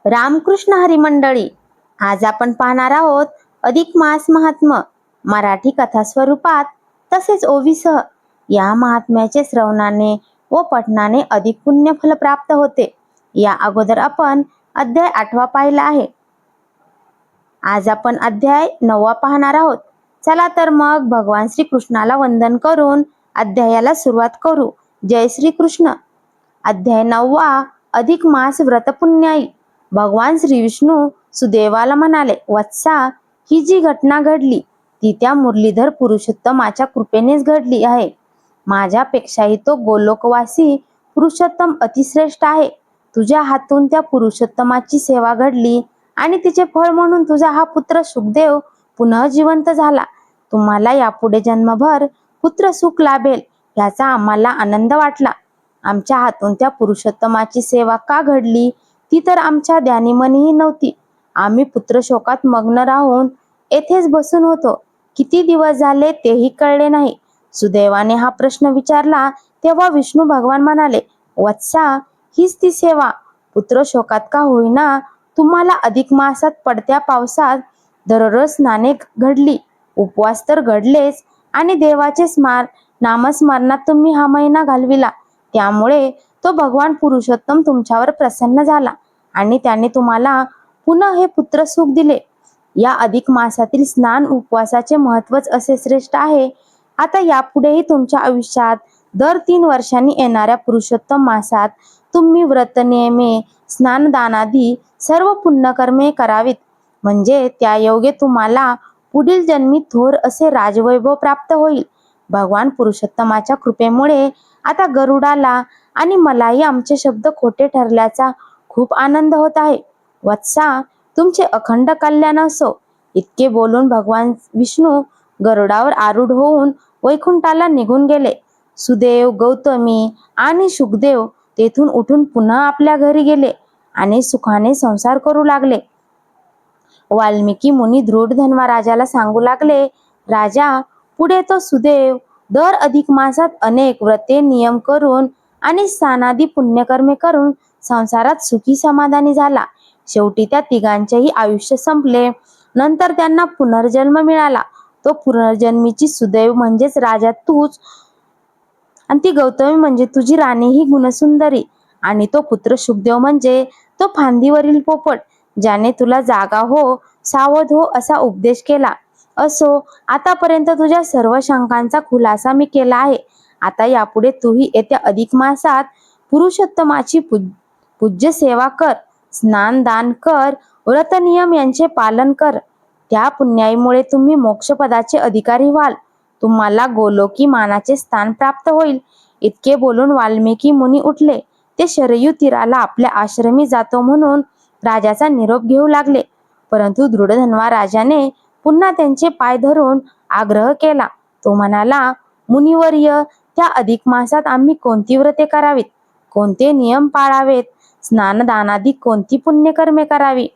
रामकृष्ण हरी मंडळी, आज आपण पाहणार आहोत अधिक मास महात्म्य मराठी कथा स्वरूपात तसेच ओवीसह. या महात्म्याचे श्रवणाने व पठणाने अधिक पुण्य फल प्राप्त होते. या अगोदर आपण अध्याय 8वा पाहिला आहे. आज आपण अध्याय 9वा पाहणार आहोत. चला तर मग भगवान श्री कृष्णाला वंदन करून अध्यायाला सुरुवात करू. जय श्री कृष्ण. अध्याय 9वा. अधिक मास व्रत पुण्याई. भगवान श्री विष्णू सुदेवाला म्हणाले, वत्सा, ही जी घटना घडली ती त्या मुरलीधर पुरुषोत्तमाच्या कृपेनेच घडली आहे. माझ्यापेक्षाही तो गोलोकवासी पुरुषोत्तम अतिश्रेष्ठ आहे. तुझ्या हातून त्या पुरुषोत्तमाची सेवा घडली आणि तिचे फळ म्हणून तुझा हा पुत्र सुखदेव पुन्हा जिवंत झाला. तुम्हाला यापुढे जन्मभर पुत्र सुख लाभेल याचा आम्हाला आनंद वाटला. आमच्या हातून त्या पुरुषोत्तमाची सेवा का घडली ती तर आमच्या ध्यानीमनीही नव्हती. आम्ही पुत्रशोकात मग्न राहून येथेच बसून होतो. किती दिवस झाले तेही कळले नाही. सुदैवाने हा प्रश्न विचारला तेव्हा विष्णू भगवान म्हणाले, वत्सा, हीच ती सेवा. पुत्रशोकात का होईना तुम्हाला अधिक मासात पडत्या पावसात दररोज स्नाने घडली, उपवास तर घडलेच आणि देवाचे नामस्मरणात तुम्ही हा महिना घालविला. त्यामुळे तो भगवान पुरुषोत्तम तुमच्यावर प्रसन्न झाला आणि त्याने तुम्हाला पुन्हा हे पुत्र सुख दिले. या अधिक मासातील स्नान उपवासाचे महत्वच असे श्रेष्ठ आहे. आता यापुढेही तुमच्या आयुष्यात दर 3 वर्षांनी येणाऱ्या पुरुषोत्तम मासात तुम्ही व्रत नियमे, स्नानदानादी सर्व पुण्यकर्मे करावीत. म्हणजे त्या योगे तुम्हाला पुढील जन्मी थोर असे राजवैभव प्राप्त होईल. भगवान पुरुषोत्तमाच्या कृपेमुळे आता गरुडाला आणि मलाही आमचे शब्द खोटे ठरल्याचा खूप आनंद होत आहे. वत्सा, तुमचे अखंड कल्याण असो. इतके बोलून भगवान विष्णू गरुडावर आरूढ होऊन वैकुंठाला निघून गेले. सुदेव, गौतमी आणि शुकदेव तेथून उठून पुन्हा आपल्या घरी गेले आणि सुखाने संसार करू लागले. वाल्मिकी मुनी धृडधन्वा राजाला सांगू लागले, राजा, पुढे तो सुदेव दर अधिक मासात अनेक व्रते नियम करून आणि स्नानादी पुण्यकर्मे करून संसारात सुखी समाधानी झाला. शेवटी त्या तिघांचेही आयुष्य संपले. नंतर त्यांना पुनर्जन्म मिळाला. तो पुनर्जन्मीची सुदैव म्हणजेच राजा तूच आणि ती गौतमी म्हणजे तुझी राणी ही गुणसुंदरी आणि तो पुत्र शुकदेव म्हणजे तो फांदीवरील पोपट ज्याने तुला जागा हो, सावध हो असा उपदेश केला. असो, आतापर्यंत तुझ्या सर्व शंकांचा खुलासा मी केला आहे. आता यापुढे तूही येत्या अधिक मासात पुरुषोत्तमाची पूज्य सेवा कर, स्नान दान कर, व्रत नियम यांचे पालन कर. त्या पुण्याईमुळे तुम्ही मोक्षपदाचे अधिकारी व्हाल. तुम्हाला गोलोकी मानाचे स्थान प्राप्त होईल. इतके बोलून वाल्मिकी मुनी उठले. ते शरयू तीराला आपल्या आश्रमी जातो म्हणून राजाचा निरोप घेऊ लागले. परंतु दृढधन्वा राजाने पुन्हा त्यांचे पाय धरून आग्रह केला. तो म्हणाला, मुनिवर्य, त्या अधिक मासात आम्ही कोणती व्रते करावीत, कोणते नियम पाळावेत, स्नानदानादी कोणती पुण्यकर्मे करावी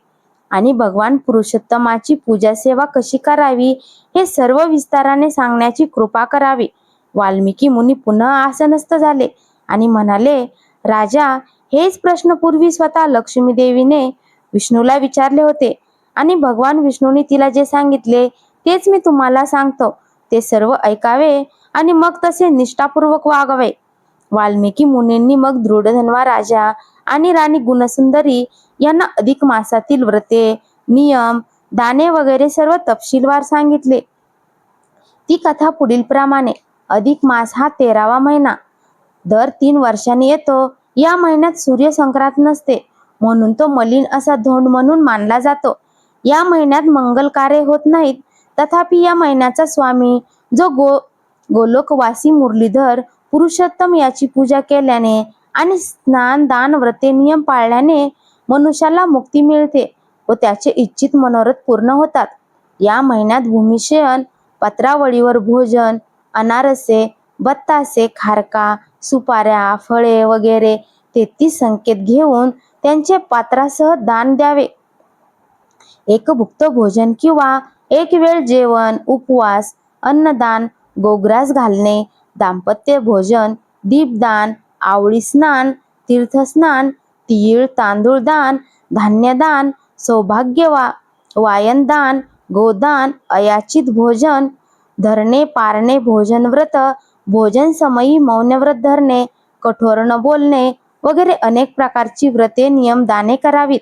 आणि भगवान पुरुषोत्तमाची पूजा सेवा कशी करावी हे सर्व विस्ताराने सांगण्याची कृपा करावी. वाल्मिकी मुनी पुन्हा आसनस्थ झाले आणि म्हणाले, राजा, हेच प्रश्न पूर्वी स्वतः लक्ष्मी देवीने विष्णूला विचारले होते आणि भगवान विष्णूने तिला जे सांगितले तेच मी तुम्हाला सांगतो. ते सर्व ऐकावे आणि मग तसे निष्ठापूर्वक वागावे. वाल्मिकी मुनींनी मग दृढधन्वा राजा आणि राणी गुणसुंदरी यांना अधिक मासातील व्रते, नियम, दाने वगैरे सर्व तपशीलवार सांगितले. ती कथा पुढील प्रमाणे. अधिक मास हा 13वा महिना दर 3 वर्षांनी येतो. या महिन्यात सूर्य संक्रांत नसते म्हणून तो मलिन असा धोंड म्हणून मानला जातो. या महिन्यात मंगल कार्य होत नाहीत. तथापि या महिन्याचा स्वामी जो गोलोकवासी मुरलीधर पुरुषोत्तम याची पूजा केल्याने आणि स्नान दान व्रते नियम पाळल्याने मनुष्याला मुक्ती मिळते व त्याचे इच्छित मनोरथ पूर्ण होतात. या महिन्यात भूमिशयन, पत्रावळीवर भोजन, अनारसे, बत्तासे, खारका, सुपाऱ्या, फळे वगैरे 33 संकेत घेऊन त्यांचे पात्रासह दान द्यावे. एकभुक्त भोजन किंवा एक वेळ जेवण, उपवास, अन्नदान, गोग्रास घालणे, दाम्पत्य भोजन, दीपदान, आवळी स्नान, तीर्थस्नान, तीळ तांदूळ दान, धान्यदान, वायनदान, गोदान, अयाचित भोजन धरणे, पारणे, भोजन व्रत, भोजन समयी मौन व्रत धरणे, कठोर न बोलणे वगैरे अनेक प्रकारची व्रते नियम दाने करावीत.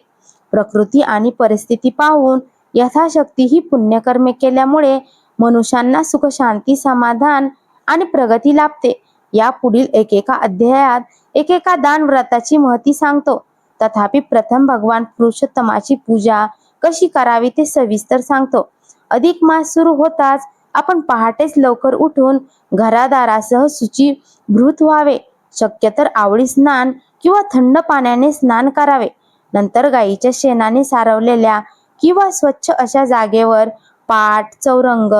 प्रकृती आणि परिस्थिती पाहून यथाशक्ती ही पुण्यकर्मे केल्यामुळे मनुष्यांना सुख, शांती, समाधान आणि प्रगती लाभते. या पुढील एकेका अध्यायात एकेका दान व्रताची महती सांगतो. तथापि प्रथम भगवान पुरुषोत्तमाची पूजा कशी करावी ते सविस्तर सांगतो. अधिक मास सुरू होताच आपण पहाटेच लवकर उठून घरादारासह शुचिभूत व्हावे. शक्य तर आवळी स्नान किंवा थंड पाण्याने स्नान करावे. नंतर गायीच्या शेणाने सारवलेल्या किंवा स्वच्छ अशा जागेवर पाट, चौरंग,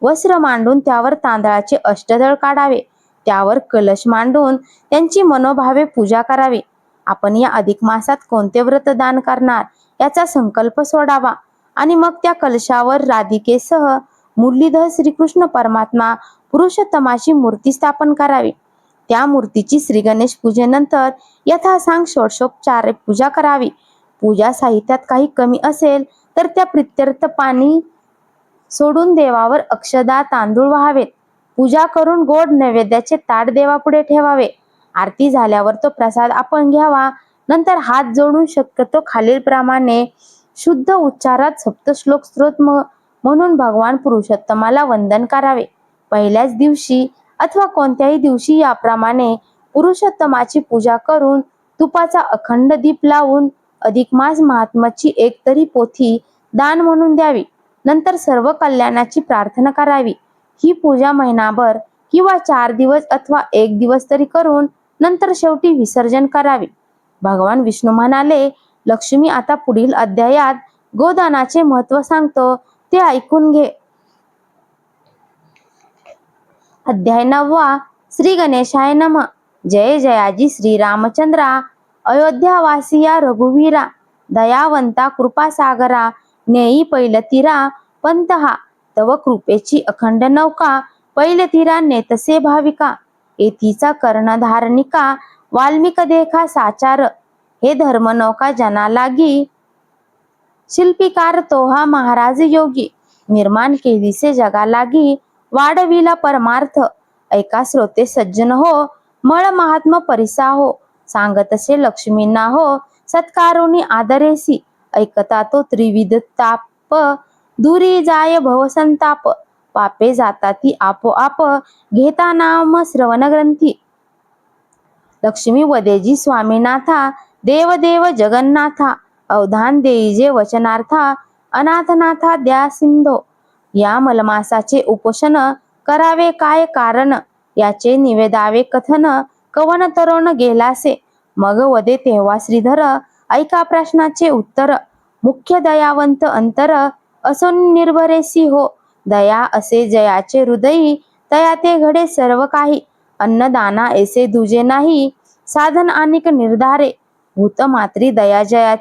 वस्त्र मांडून त्यावर तांदळाचे अष्टदळ काढावे. त्यावर कलश मांडून त्यांची मनोभावे पूजा करावी. आपण या अधिक मासात कोणते व्रत दान करणार याचा संकल्प सोडावा आणि मग त्या कलशावर राधिकेसह मुरलीधर श्रीकृष्ण परमात्मा पुरुषोत्तमाची मूर्ती स्थापन करावी. त्या मूर्तीची श्री गणेश पूजेनंतर यथासांग षोडशोपचारे पूजा करावी. पूजा साहित्यात काही कमी असेल तर त्या प्रित्यर्थ पाणी सोडून देवावर अक्षदा, तांदूळ व्हावेत. पूजा करून गोड नैवेद्याचे ताट देवापुढे ठेवावे. आरती झाल्यावर तो प्रसाद आपण घ्यावा. नंतर हात जोडून शक्यतो खालीलप्रमाणे शुद्ध उच्चारात सप्तश्लोक स्तोत्र म्हणून भगवान पुरुषोत्तमाला वंदन करावे. पहिल्याच दिवशी अथवा कोणत्याही दिवशी याप्रमाणे पुरुषोत्तमाची पूजा करून तुपाचा अखंड दीप लावून अधिक मास महात्म्याची एक तरी पोथी दान म्हणून द्यावी. नंतर सर्व कल्याणाची प्रार्थना करावी. ही पूजा महिनाभर किंवा 4 दिवस अथवा 1 दिवस तरी करून नंतर शेवटी विसर्जन करावे. भगवान विष्णू म्हणाले, लक्ष्मी आता पुढील अध्यायात गोदानाचे महत्व सांगतो, ते ऐकून घे. अध्याय 9. श्री गणेशाय नमः. जय जयाजी श्री रामचंद्रा, अयोध्यावासिया रघुवीरा, दयावंता कृपासागरा, नेई पैलतीरा पंतहा. तव कृपेची अखंड नौका पैलतीरा नेतसे भाविका. येथीचा कर्णधारनिका वाल्मिक देखा साचार. हे धर्मनौका जना लागी, शिल्पीकार तोहा महाराज योगी. निर्माण केलीसे जगा लागी, वाढविला परमार्थ. ऐका श्रोते सज्जन हो, मळ महात्म परिसा हो. सांगतसे लक्ष्मींना हो, सत्कारुणी आदरेसी. ऐकता तो त्रिविध ताप, दुरी जाय भवसंताप. पापे जाता ती आपोआप, घेता नाम श्रवण ग्रंथी. लक्ष्मी वदेजी स्वामीनाथा, देवदेव जगन्नाथा. अवधान देईजे वचनार्था, अनाथनाथा द्या सिंधो. या मलमासाचे उपोषण करावे काय कारण, याचे निवेदावे कथन. कवन तरुण गेलासे, मग वदे तेव्हा श्रीधर. ऐका प्रश्नाचे उत्तर, मुख्य दयावंत अंतर. असून निर्भरेसी हो, दया असे जयाचे हृदयी. तया ते घडे सर्व काही, अन्नदाना ऐसे दुजे नाही. साधन अनेक निर्धारे, भूत मात्री दया जया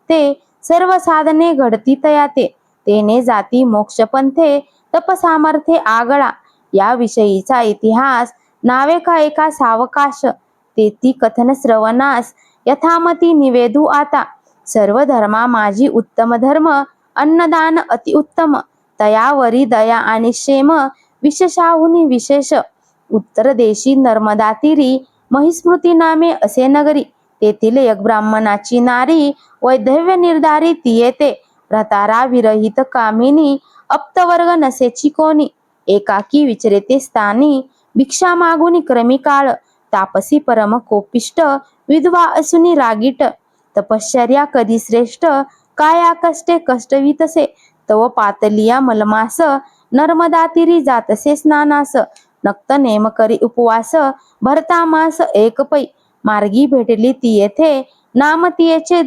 ते. सर्व साधने घडती तया ते. तेने जाती मोक्षपंथे, तप सामर्थ्ये आगळा. या विषयीचा इतिहास नावे का एका सावकाश. तेथी कथन श्रवणास यथामती निवेदू आता. सर्व धर्मा माझी उत्तम धर्म, अन्नदान अतिउत्तम. तयावरी दया आणि क्षेम, विशेषाहुनी विशेष. उत्तर देशी नर्मदा तीरी, महिस्मृती नामे असे नगरी. तेथील एक ब्राह्मणाची नारी, वैधव्य निर्धारी ती येते. रतारा विरहित कामिनी, अप्तवर्ग नसेची कोणी. एकाकी विचरेते स्थानी, भिक्षा मागुनी क्रमी काळ. तापसी परम कोपिष्ट, विधवा असुनी रागीट. तपश्चर्या कधी श्रेष्ठ, काया कष्टे कष्टवितसे. तव पातलिया मलमास, नर्मदा तीरी जातसे स्नानास. नक्त नेम करी उपवास, भरता मास एक पै. मार्गी भेटली ती येथे, नाम तियेचे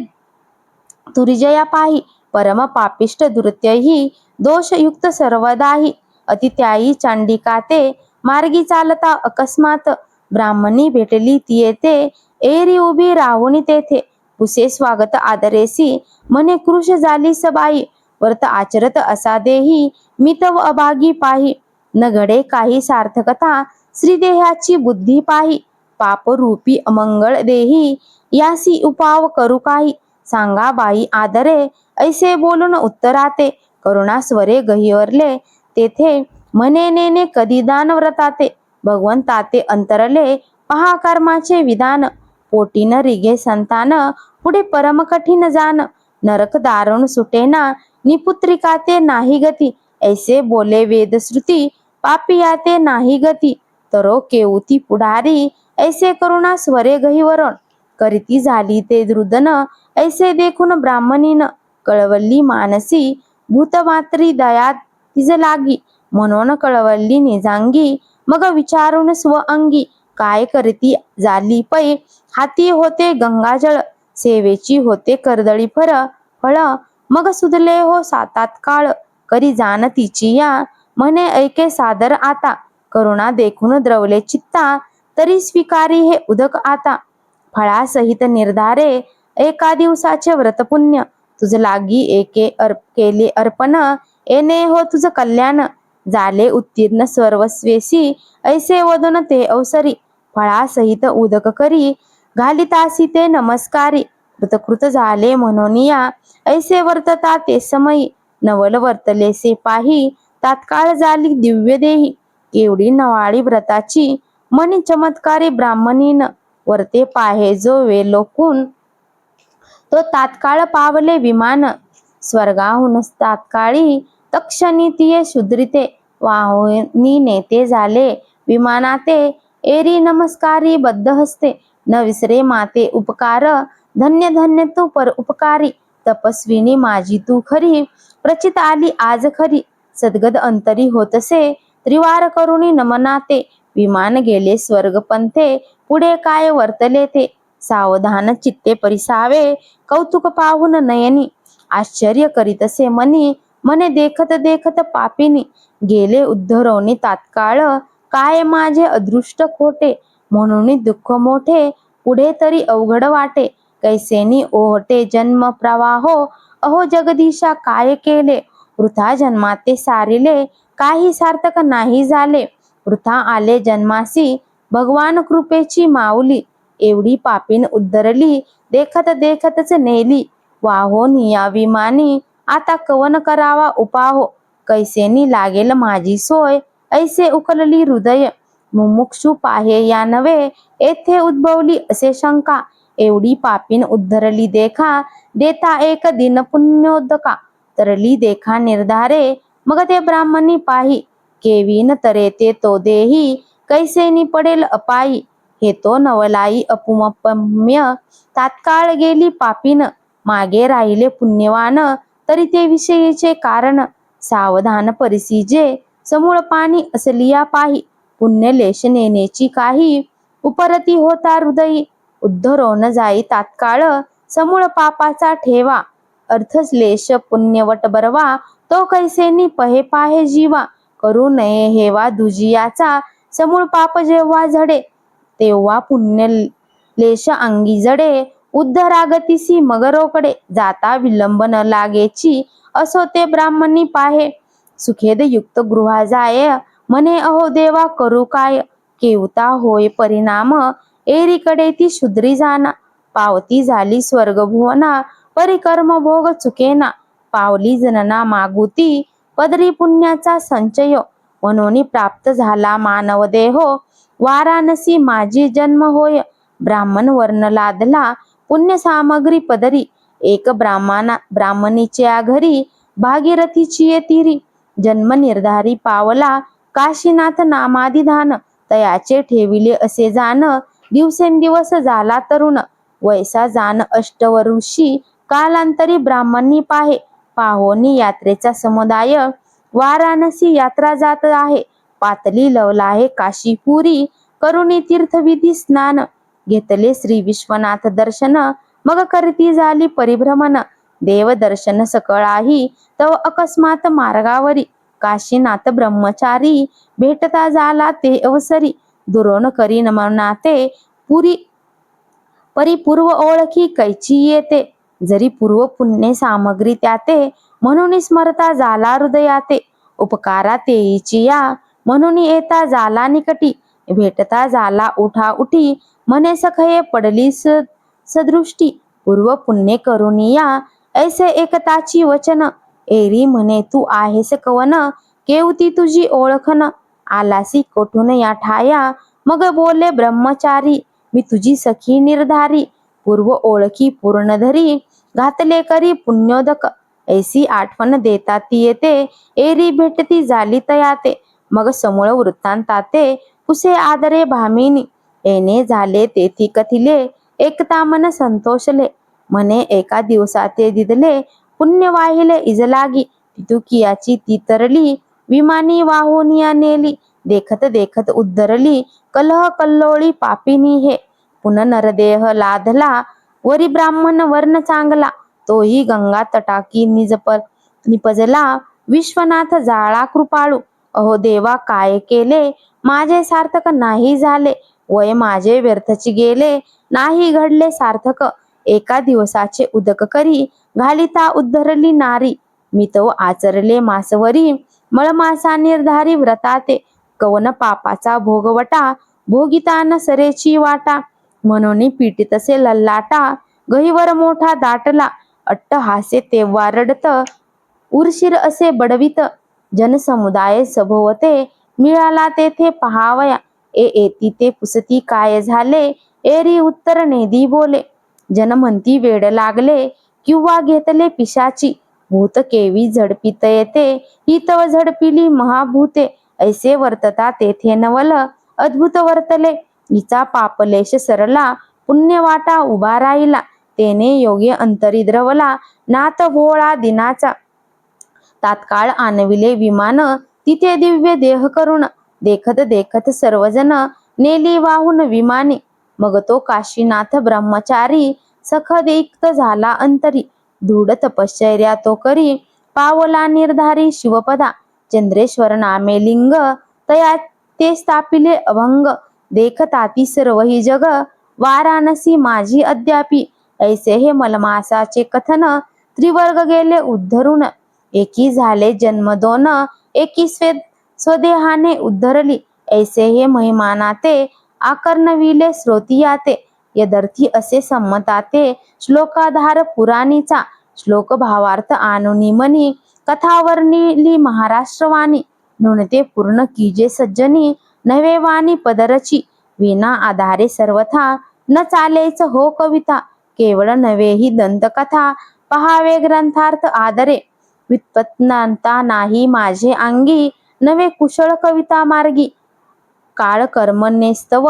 तुरिजया पाही. परम पापिष्ट दुर्त्यही, दोषयुक्त सर्वदाही. अति त्याई चांडिका ते, मार्गी चालता अकस्मात. ब्राह्मणी भेटली ती येथे, एरी उभी राहुनी तेथे. पुसे स्वागत आदरेसी, म्हणे कृश झाली सबाई. व्रत आचरत असा देही, मितव अभागी पाही. न घडे काही सार्थकता, श्रीदेहाची बुद्धी पाही. पापरूपी अमंगळ देही, यासी उपाव करू काही. सांगा बाई आदरे, ऐसे बोलून उत्तराते. करुणा स्वरे गहिवरले, तेथे म्हणे नेने कधी दान व्रताते. भगवंताते अंतरले, पहा कर्माचे विधान. पोटीन रिगे संतान, पुढे परम कठीण जान. नरक दारुण सुटेना, निपुत्रिकाते नाही गती. ऐसे बोले वेदश्रुती, पापियाते नाही गती. तरो केऊती पुढारी, ऐसे करुणा स्वरे गहिवरण. करीती झाली ते रुदन, ऐसे देखून ब्राह्मणीन. कळवली मानसी, भूतमात्री दया तिज लागी. म्हणून कळवली निजांगी, मग विचारून स्वअंगी. काय करती झाली पै, हाती होते गंगाजळ. सेवेची होते कर्दळी फळ, मग सुधले हो सातात काळ. करी जाण तिची या, म्हणे ऐके सादर आता. करुणा देखून द्रवले चित्ता, तरी स्वीकारी हे उदक आता. फळासहित निर्धारे, एका दिवसाचे व्रत पुण्य. तुझ लागी एके केले अर्पण, येणे हो तुझ कल्याण. झाले उत्तीर्ण सर्वस्वेसी, ऐसे वदन ते अवसरी. फळासहित उदक करी, घालितासी ते नमस्कारी. कृतकृत झाले म्हणून या, ऐसे वर्तता ते समयी. नवल वर्तलेसे पाही, तात्काळ झाली दिव्य देही. एवढी नवाळी व्रताची, मनी चमत्कारी ब्राह्मणीन. वर्ते पाहे जो वेलोकून, तो तात्काळ पावले विमान. स्वर्गाहून तात्काळी, तक्षणी तिये शुद्रिते. वाहुनी नेते झाले विमानाते, एरी नमस्कारी बद्ध हस्ते. न विसरे माते उपकार, धन्य धन्य तू पर उपकारी. तपस्विनी माझी तू खरी, प्रचित आली आज खरी. सद्गद अंतरी होतसे, त्रिवार करुणी नमनाते. विमान गेले स्वर्ग पंथे, पुढे काय वर्तले ते. सावधान चित्ते परिसावे, कौतुक पाहून नयनी. आश्चर्य करीतसे मनी, मने देखत देखत पापिनी. गेले उद्धरवणी तात्काळ, काय माझे अदृष्ट खोटे. म्हणून दुःख मोठे, पुढे तरी अवघड वाटे. कैसेनी ओहटे जन्म प्रवाहो, अहो जगदीशा काय केले. वृथा जन्माते सारिले, काही सार्थक नाही झाले. वृथा आले जन्मासी, भगवान कृपेची माऊली. एवढी पापीन उद्धरली, देखत देखतच नेली. वाहोन या विमानी, आता कवन करावा उपाहो. कैसेनी लागेल माझी सोय, ऐसे उकलली हृदय. मुमुक्षु पाहे या नवे, येथे उद्भवली असे शंका. एवढी पापीन उद्धरली देखा, देता एक दिन पुण्योदका. तरली देखा निर्धारे, मग ते ब्राह्मणी पाही. केवीन तरे ते तो देही, कैसेनी पडेल अपायी. हे तो नवलाई अपुमपम्य, तात्काळ गेली पापीन. मागे राहिले पुण्यवान, तरी ते विषयीचे कारण. सावधान परिसीजे, समूळ पाणी असलिया पाही. पुण्य लेश नेनेची काही, उपरती होता हृदयी. उद्धरोन जाई तात्काळ, समूळ पापाचा ठेवा. अर्थश्लेष पुण्यवट बरवा, तो कैसेनी पहे पाहे जीवा. करू नये हेवा दुजियाचा, समूळ पाप जेव्हा झडे. तेव्हा पुण्य लेश अंगी जडे, उद्धरागतीसी मग रोकडे. जाता विलंब न लागेची, असो ते ब्राह्मणी पाहे. सुखेद युक्त गृहा जाय, म्हणे अहो देवा करू काय. केवता होय परिणाम, एरीकडे ती शुद्री जाना. पावती झाली स्वर्गभुवना, परिकर्म भोग चुकेना. पावली जनना मागुती, पदरी पुण्याचा संचय. म्हणून प्राप्त झाला मानव देहो, वाराणसी माझी जन्म होय. ब्राह्मण वर्ण लादला, पुण्य सामग्री पदरी. एक ब्राह्मणीच्या घरी, भागीरथीची येतिरी. जन्म निर्धारी पावला, काशीनाथ नामाधिधान. तयाचे ठेविले असे जाण, दिवसेंदिवस झाला तरुण. वैसा जाण अष्टवर्षी, कालांतरी ब्राह्मणी पाहे. पाहोनी यात्रेचा समुदाय, वाराणसी यात्रा जात आहे. पातली लवला आहे काशीपुरी, करुणी तीर्थविधी स्नान. घेतले श्री विश्वनाथ दर्शन, मग करती झाली परिभ्रमण. देव दर्शन सकळाही, तव अकस्मात मार्गावरी. काशीनाथ ब्रह्मचारी, भेटता झाला ते अवसरी. दुरोण करी नमनाते, परिपूर्व ओळखी कैची येते. जरी पूर्व पुण्य सामग्री त्याते, म्हणून स्मरता झाला हृदयाते. उपकारा तेईची या, म्हणून येता झाला निकटी. भेटता झाला उठा उठी, म्हणे सखये पडली सदृष्टी. पूर्व पुण्य करुनिया ऐसे एकताची वचन, एरी म्हणे तू आहेस कवन, केवती तुझी ओळखन, आलासी कोठून या ठाया, मग बोले ब्रह्मचारी, मी तुझी सखी निर्धारी, पूर्व ओळखी पूर्ण धरी, घातले करी पुण्योदक, ऐसी आठवण देता ती येते, एरी भेटती झाली तयाते, मग समूळ वृत्तांताते, कुसे आदरे भामिनी, येणे झाले तेथी कथिले, एकता मन संतोषले, म्हणे एका दिवसाते दिदले, पुण्य वाहिले इजलागी, तितुकियाची ती तरली, विमानी वाहून या नेली, देखत देखत उद्धरली, कलह कल्लोळी पापिनी हे, पुन नरदेह लाधला, वरी ब्राह्मण वर्ण चांगला, तोही गंगा तटाकी निपजला, विश्वनाथ जाळा कृपाळू, अहो देवा काय केले, माझे सार्थक नाही झाले, वय माझे व्यर्थची गेले, नाही घडले सार्थक, एका दिवसाचे उदक करी, घालिता उद्धरली नारी, मी तो आचरले मासवरी, मळमासा निर्धारी व्रताते, कवन पापाचा भोगवटा, भोगिता न सरेची वाटा, म्हणून पीडितसे लल्लाटा, गहीवर मोठा दाटला, अट्टहासे तेव्हा रडत, उर्शिर असे बडवित, जनसमुदाय सभोवते, मिळाला तेथे पहावया, एती ते पुसती काय झाले, एरी उत्तर नेदी बोले, जन म्हणती वेड लागले, किंवा घेतले पिशाची, भूत केवी झडपित येते, ही तव झडपिली महाभूते, ऐसे वर्तता तेथे नवल, अद्भुत वर्तले, हिचा पापलेश सरला, पुण्य वाटा उभा राहिला, तेने योग्य अंतरी द्रवला, नाथ भोळा दिनाचा, तात्काळ आणविले विमान, तिथे दिव्य देह करुण, देखत देखत सर्वजण, नेली वाहून विमानी, मग तो काशीनाथ ब्रह्मचारी, सखदयुक्त झाला अंतरी, दृढ तपश्चर्या तो करी, पावला निर्धारी शिवपदा, चंद्रेश्वर नामे लिंग, तया ते स्थापिले अभंग, देखताती सर्वही जग, वाराणसी माझी अद्यापी, ऐसे हे मलमासाचे कथन, त्रिवर्ग गेले उद्धरून, एकी झाले जन्म दोन, एकी स्वदेहाने उद्धरली, ऐसे हे महिमानाते, आकर्णविले श्रोतियाते, यदर्थी असे संमताते, श्लोकाधार पुराणीचा, श्लोक भावार्थ आणुनी मनी, कथा वर्णिली महाराष्ट्रवाणी, नुणते पूर्ण कीजे सज्जनी, नवे वाणी पदरची, विना आधारे सर्वथा, न चालेच हो कविता, केवळ नवे ही दंतकथा, पहावे ग्रंथार्थ आदरे, व्युत्पन्नता नाही माझे अंगी, नवे कुशळ कविता मार्गी, काळ कर्मण्येस्तव,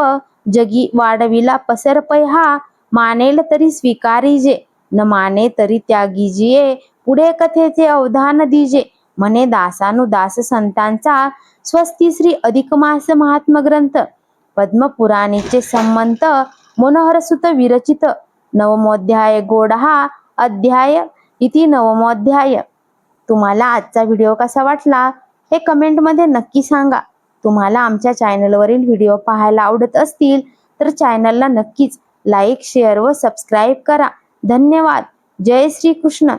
जगी वाढविला पसरपै हा, मानेल तरी स्वीकारीजे, न माने तरी त्यागीजिये, पुढे कथेचे अवधान दीजे, म्हणे दासानुदास संतांचा, स्वस्ती श्री अधिक मास महात्म ग्रंथ, पद्मपुराणीचे संमंत, मनोहरसुत विरचित, नवमोध्याय गोड हा अध्याय, इति नवमोध्याय. तुम्हाला आजचा व्हिडिओ कसा वाटला हे कमेंटमध्ये नक्की सांगा. तुम्हाला आमच्या चॅनलवरील व्हिडिओ पाहायला आवडत असतील तर चॅनलला नक्कीच लाईक, शेअर व सबस्क्राईब करा. धन्यवाद. जय श्री कृष्ण.